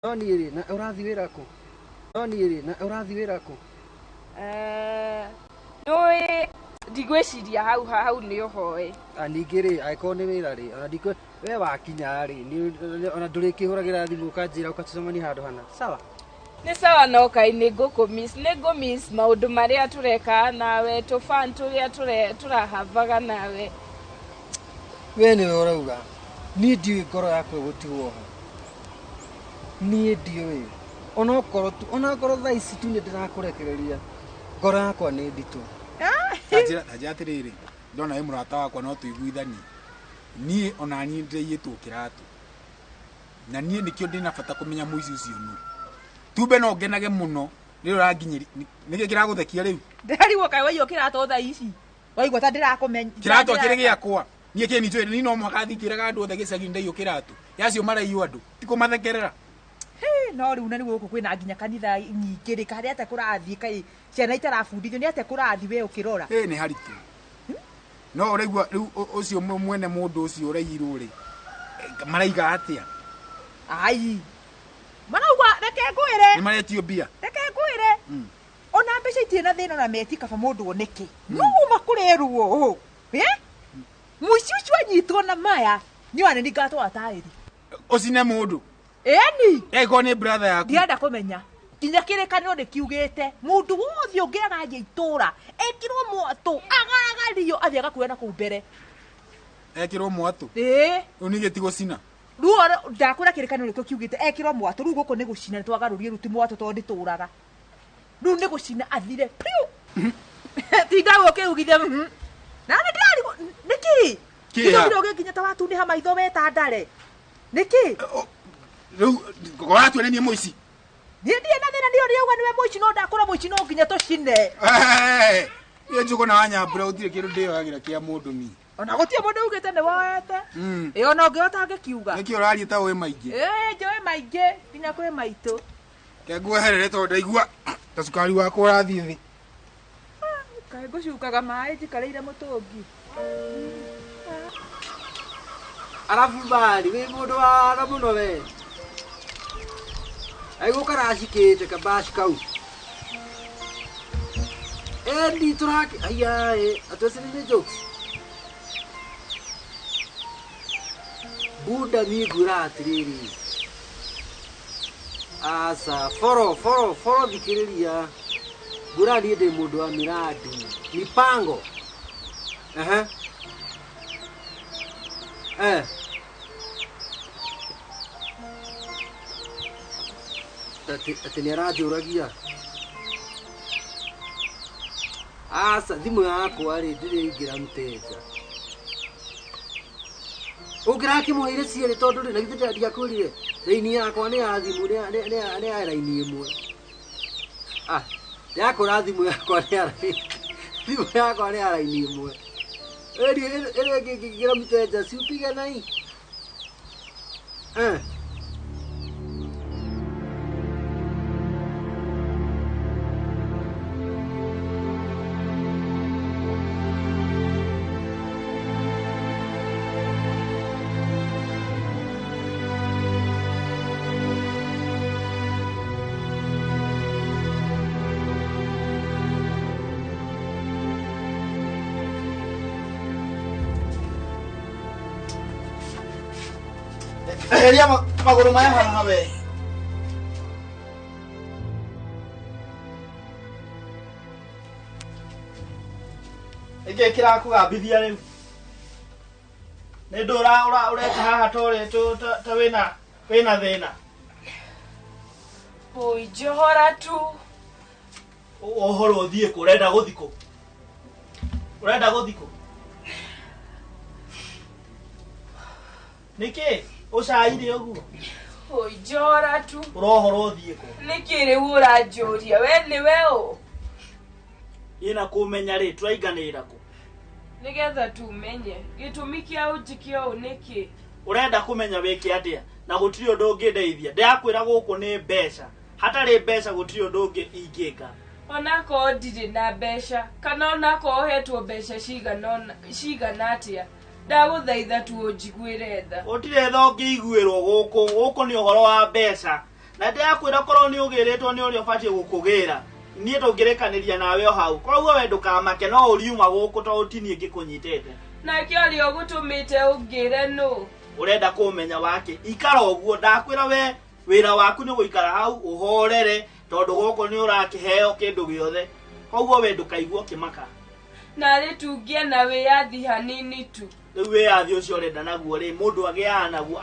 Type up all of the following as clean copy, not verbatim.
Oniri na urathi wira ku. Oniri na urathi wira ku. Noi ndigwiciria hau ni uhoe. Aningiri aiko ni wira ri ona ndiko we wakinya ri ni ona nduri kihuragira thimu ukanjira ukacemania handu hana. Sawa. Ni sawa no kai ni gukumiss maundu maria tureka nawe tufan turia turahavaga nawe. We ni urauga ni ndiwe ngoro yakwe gutigwo ho. Ni ndiwe ona korwo thaa ici tu ni ndirakurekereria ngoro yakwa ni nditu. Tajia atiriri ndona we murata wakwa no tuiguithani nie ona nie ndireiyitwo kiratu na nie nikio ndina bata kumenya muici ucio nu tumbe no ngenage muno ni uranginyiri niki kiraguthekia riu ndirarigwo kai waiywo kiratu thaa ici waigwa ta ndirakumenya kiratu akiri giakwa nie kini njwe ni no mwakathikiraga andu othe gicagi ndeio kiratu yacio maraiyo andu tiko mathekerera no riu na ni guku kwina nginya kanitha nyingi ri kari ate kurathi kai ciana itarabundithio ni ate kurathi we ukirora ni haritu no uregwa riu ucio mwene mundu ucio ureirwo ri maraiga atia ai marauga reke ngwire ni maretio bia reke ngwire ona mbeca itie na thina na meti kaba mundu oneke no makurerwo muici ucio anyitwo na maya ni wane ni gato atairi usine mundu eni ego ni brother yaku ndienda kumenya kinya kirikaniro ndikugite mundu wothe ungiaga nje itura ekirwo mwatu agaragario athiaga kuena ku mbere ekirwo mwatu unigeti gucina ruo ndakura kirikaniro ndikugite ekirwo mwatu ru guko ni gucina twagarurie ruti mwatu to ndituraga ru ni gucina athire piu tindago kiugithia na ndari niki kiyo gikinya ta watu ni ha maitho weta ndare niki riu goratu ni muici ndiye na thina ndio riuga niwe muici no ndakura muici no nginya tucine ye njuko na wanyambura utire kiru ndio yagira kia mundu ni ona gutie mundu ugite ni woete ona ungiota ngikiuga niki urari ta we maingi njoe maingi nginya kwi maitu ke ngweherere to ndaigua ta sukari wako urathi thi kai gucukaga mai njikareire mutungi Arafu bali we mundu wa na muno we. Ai gukarashikite kabash kau. Endi turaki aya atwese ni jokes. Buda mi guratiriri. Asa foro dikiriria. Gurari de mundu wa miradi. Mipango. Ati ni radio uragia. Asa thimu yako ari ndire ingira mteja. Ugira kimuire ciere tondu ndi na githita ndiakurire. Raini yakwa ni ya thimu ni ya raini imwe. Yakora thimu yakwa ni ya raini. Thimu yakwa ni ya raini imwe. Ere ngira mteja si upige nai. Eheria maguru maya haha we. Ege kira kugambithia riu. Ni ndura ureta haha tore ta wina thina. Boy johora tu. Ohoro thie ku urenda guthiko. Urenda guthiko. Niki ucaire uguo Ojora tu urohoro thie ku nikiri uranjuria we ni weo ina kumenya ri turaiganira ku nigetha tumenye gitumi kia ujikio uniki urenda kumenya wiki atia na gutiri undu ungindeithia ndakwira guku ni mbeca hatari mbeca gutiri undu ungi ingika onako ndiri na mbeca kana onako hetwo mbeca cigana atia ndaguthaitha tu unjiguire tha utire tho ngiguirwo guku ni uhoro wa mbeca na ndakwira korwo ni ugiritwo ni uria ubatie gukugira nie tungirikanĩria nawe o hau koguo we ndukamake no uriuma gũkũ to utinie ngikunyitete na kĩori ũgũtũmĩte ũngĩre nũ urenda kũmenya wake ikara ũguo ndakwĩra we wĩra waku nĩ gũikara hau ũhorere tondũ gũkũ nĩ ũrakĩheo kĩndũ gĩothe koguo we ndũkaigua kĩmaka narĩ tungie na wĩyathi hanini tu rĩu wĩyathi ũcio ũrenda naguo rĩ mũndũ agĩaga naguo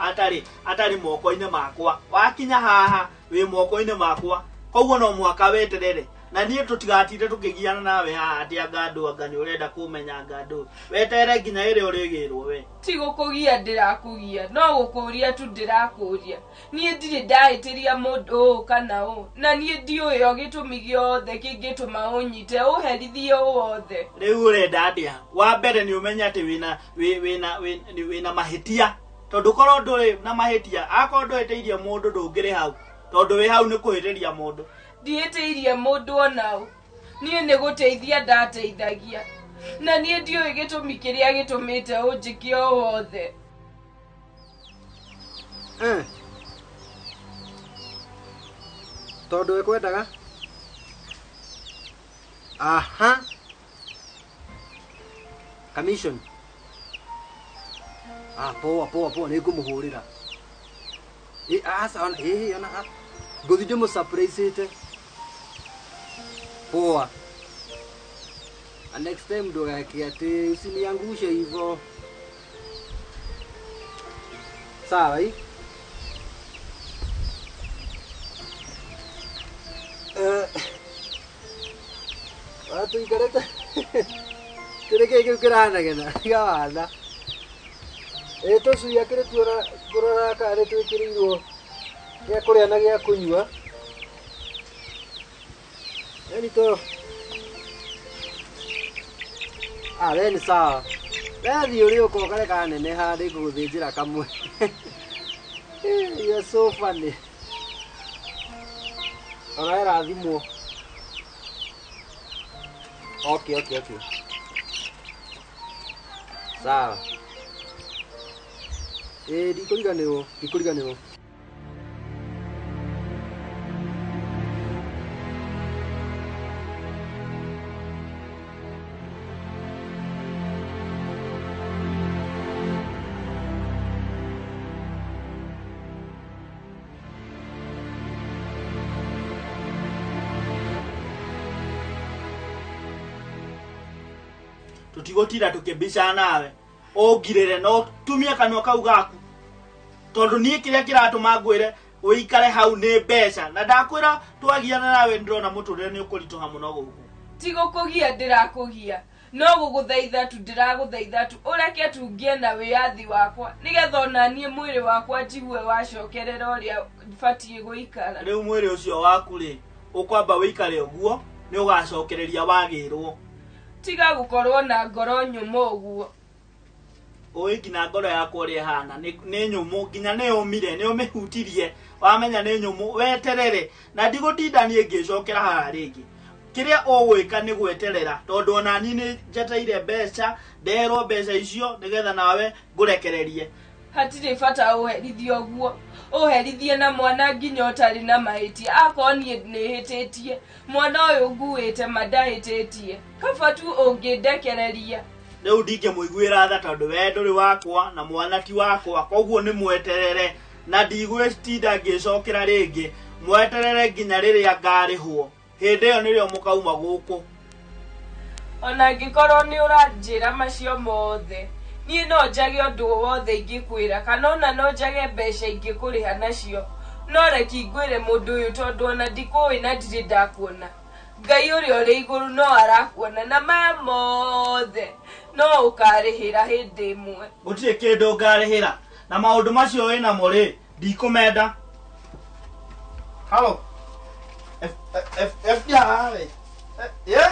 atarĩ moko-inĩ makwa wakinya haha wĩ moko-inĩ makwa koguo no mũhaka weterere na niĩ tũtigatinde tũkĩgiana nawe haha atĩ anga andũ anga nĩ ũrenda kũmenya anga andũ wetere nginya ĩrĩa ũrĩgĩrwo we ti gũkũgia ndĩrakũgia no gũkũria tu ndĩrakũria niĩ ndirĩ ndahĩtĩria mũndũ ũũ kana ũũ na niĩ ndiũĩ o gĩtũmi gĩothe kĩngĩtũma ũnyite ũherithie wothe rĩu ũrenda atĩa wa mbere nĩ ũmenye atĩ wĩna mahĩtia tondũ korwo ndũrĩ na mahĩtia akorwo ndũhĩtĩirie mũndũ ndũngĩrĩ hau tondũ wĩ hau nĩ kũhĩtĩria mũndũ ndiĩtĩirie mũndũ onaũ niĩ nĩ gũteithia ndateithagia na niĩ ndiũĩ gĩtũmi kĩrĩa gĩtũmĩte ũnjĩke o wothe tondũ we kwendaga aha commission poa nĩ ngũmũhũrĩra ona ngũthi ndĩmũsurprise-ĩte poa and next time ndũgeke atĩ usiniangushe hivyo sawa hii watu ikareta kĩrĩkĩ kĩu kĩranegena tiga wana tũcui akĩrĩ kũrora kana nĩtwĩkĩrĩirwo gĩa kũrĩa na gĩa kũnyua yani to we nĩ sawa wethiĩ ũrĩ ũko kare kaneneha ndĩngũgũthĩnjĩra kamwe you're so funny ona we rathimwo okay sawa ndikũriganĩrwo tutigotira tukĩmbicana nawe ũngirĩre no tumia kanua kau gaku tondũ niĩ kĩrĩa kĩratũma ngwĩre ũikare hau nĩ mbeca na ndakwĩra twagiana nawe ndĩrona mũtũrĩre nĩ ũkũritũha mũno gũkũ ti gũkũgia ndĩrakũgia no gũgũthaitha tu ndĩragũthaitha tu ũreke tungie na wĩyathi wakwa nĩgetha ona niĩ mwĩrĩ wakwa njigue wacokerera ũrĩa batiĩ gũikara rĩu mwĩrĩ ũcio waku rĩ ũkwamba wĩikare ũguo nĩ ũgacokereria wagĩrwo tiga gũkorwo na ngoro nyũmũ ũguo ũĩ nginya ngoro yakwa ũrĩa ĩhana nĩ nyũmũ nginya nĩ yũmire nĩ ũmĩhutirie wamenya nĩ nyũmũ weterere na ndigũtinda niĩ ngĩcokera haha rĩngĩ kĩrĩa ũgwĩka nĩ gweterera tondũ ona niĩ nĩ njeteire mbeca nderwo mbeca icio nĩgetha nawe ngũrekererie hatirĩ bata ũherithie ũguo ũherithie na mwana nginya ũtarĩ na mahĩtia akorwo niĩ nĩhĩtĩtie mwana ũyũ nguĩte ma ndahĩtĩtie kaba tu ũngĩndekereria rĩu ndingĩmũiguĩra tha tondũ we ndũrĩ wakwa na mwana ti wakwa koguo nĩ mweterere na ndigwĩtinda ngĩcokera rĩngĩ mweterere nginya rĩrĩa ngarĩhwo hĩndĩ ĩyo nĩrĩo mũkauma gũkũ ona angĩkorwo nĩ ũranjĩra macio mothe niĩ no njage ũndũ wothe ingĩkwĩra kana ona no njage mbeca ingĩkũrĩha nacio no reki ngwĩre mũndũ ũyũ tondũ ona ndikũĩ na ndirĩ ndakuona Ngai ũrĩa ũrĩ igũrũ no arakuona na maya mothe no ũkarĩhĩra hĩndĩ ĩmwe gũtirĩ kĩndũ ngarĩhĩra na maũndũ macio wĩnamo rĩ ndikũmenda halo FBI yeah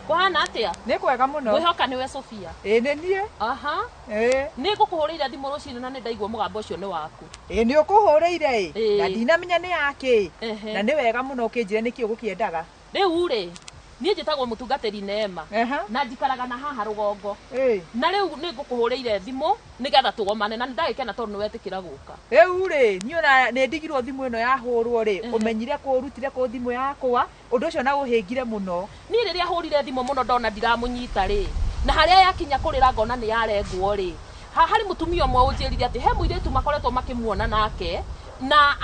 Kuhana atia? Nĩ kwega mũno. Ngwihoka niwe Sofia. Ĩ nĩ niĩ. Aha. Nĩ ngũkũhũrĩire thimũ rũcinĩ na nĩ ndaigua mũgambo ũcio nĩ waku. Ĩ nĩ ũkũhũrĩire ĩ. Na ndinamenya nĩ yake. Na nĩ wega mũno ũkĩnjĩre nĩkĩ ũgũkĩendaga. Rĩu rĩ, niĩ njĩtagwo mũtungatĩri Neema. Na njikaraga na haha rũgongo. Na rĩu nĩ ngũkũhũrĩire thimũ nĩgetha tũgomane na nĩndagĩkena tondũ nĩwetĩkĩra gũka. Rĩu rĩ, niĩ ona nĩ ndigirwo thimũ ĩno yahũrwo rĩ, ũmenyire kũrutire kũ thimũ yakwa, ũndũ ũcio na ũhĩngire mũno. Niĩ rĩrĩa hũrire thimũ mũno ndona ndiramũnyita rĩ, na harĩa yakinya kũrĩra ngona nĩ yarengwo rĩ, harĩ mũtumia ũmwe ũnjĩrire atĩ he mũirĩtu makoretwo makĩmuona nake na